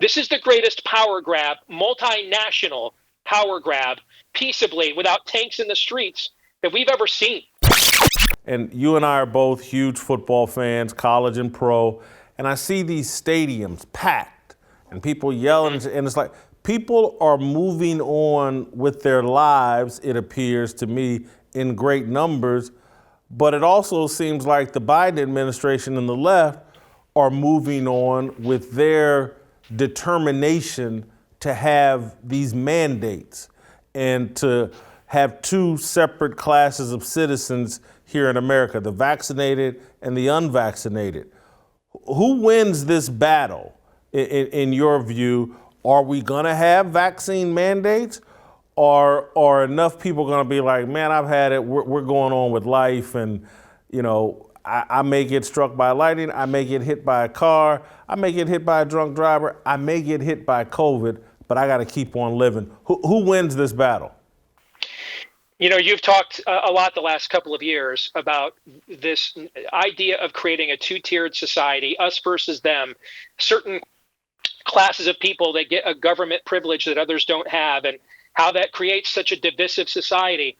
This is the greatest power grab, multinational power grab, peaceably, without tanks in the streets, that we've ever seen. And you and I are both huge football fans, college and pro, and I see these stadiums packed and people yelling, and it's like people are moving on with their lives, it appears to me, in great numbers. But it also seems like the Biden administration and the left are moving on with their determination to have these mandates and to have two separate classes of citizens here in America, the vaccinated and the unvaccinated. Who wins this battle in your view? Are we gonna have vaccine mandates? Or are enough people gonna be like, man, I've had it, we're going on with life, and I may get struck by lightning, I may get hit by a car, I may get hit by a drunk driver, I may get hit by COVID, but I gotta keep on living. Who wins this battle? You've talked a lot the last couple of years about this idea of creating a two-tiered society, us versus them, certain classes of people that get a government privilege that others don't have, and how that creates such a divisive society.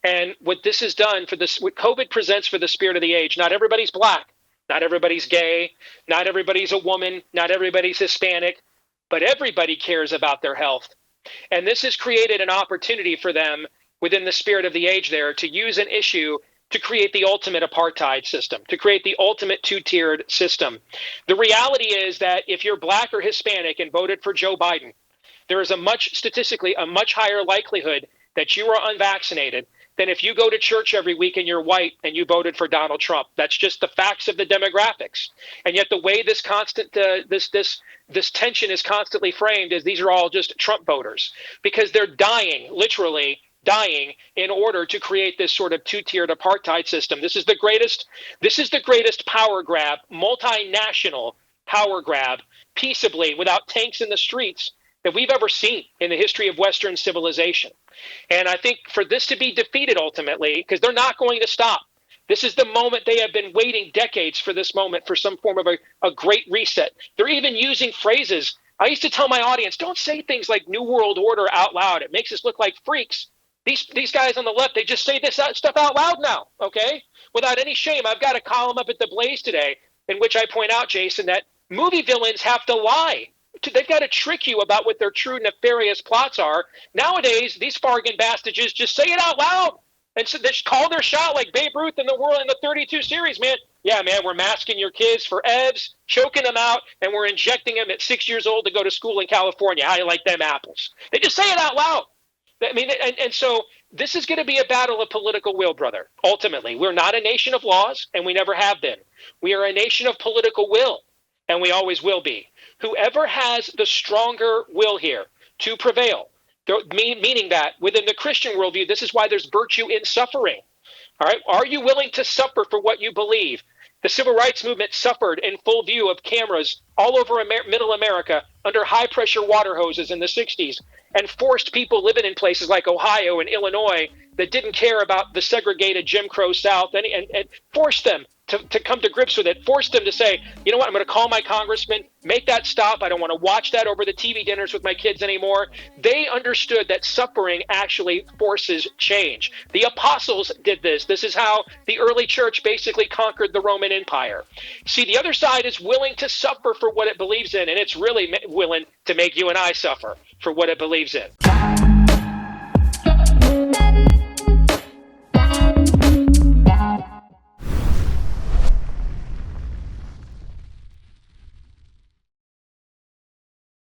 And what this has done what COVID presents for the spirit of the age, not everybody's black, not everybody's gay, not everybody's a woman, not everybody's Hispanic, but everybody cares about their health. And this has created an opportunity for them within the spirit of the age there to use an issue to create the ultimate apartheid system, to create the ultimate two-tiered system. The reality is that if you're black or Hispanic and voted for Joe Biden, there is statistically a much higher likelihood that you are unvaccinated than if you go to church every week and you're white and you voted for Donald Trump. That's just the facts of the demographics. And yet the way this tension is constantly framed is these are all just Trump voters, because they're dying, literally dying, in order to create this sort of two-tiered apartheid system. This is the greatest power grab, multinational power grab, peaceably, without tanks in the streets, that we've ever seen in the history of Western civilization. And I think for this to be defeated ultimately, because they're not going to stop, this is the moment. They have been waiting decades for this moment, for some form of a great reset. They're even using phrases. I used to tell my audience, don't say things like New World Order out loud. It makes us look like freaks. These guys on the left, they just say this stuff out loud now, okay? Without any shame. I've got a column up at the Blaze today in which I point out, Jason, that movie villains have to lie. They've got to trick you about what their true nefarious plots are. Nowadays, these bargain bastages just say it out loud and so they call their shot like Babe Ruth in the 32 series, man. Yeah, man, we're masking your kids for EVs, choking them out, and we're injecting them at 6 years old to go to school in California. How do you like them apples? They just say it out loud. I mean, and so this is going to be a battle of political will, brother. Ultimately, we're not a nation of laws, and we never have been. We are a nation of political will, and we always will be. Whoever has the stronger will here to prevail, meaning that within the Christian worldview, this is why there's virtue in suffering. All right. Are you willing to suffer for what you believe? The civil rights movement suffered in full view of cameras all over middle America under high pressure water hoses in the 60s, and forced people living in places like Ohio and Illinois that didn't care about the segregated Jim Crow South and forced them to come to grips with it, forced them to say, you know what, I'm going to call my congressman, make that stop. I don't want to watch that over the TV dinners with my kids anymore. They understood that suffering actually forces change. The apostles did this. This is how the early church basically conquered the Roman Empire. See, the other side is willing to suffer for what it believes in, and it's really willing to make you and I suffer for what it believes in.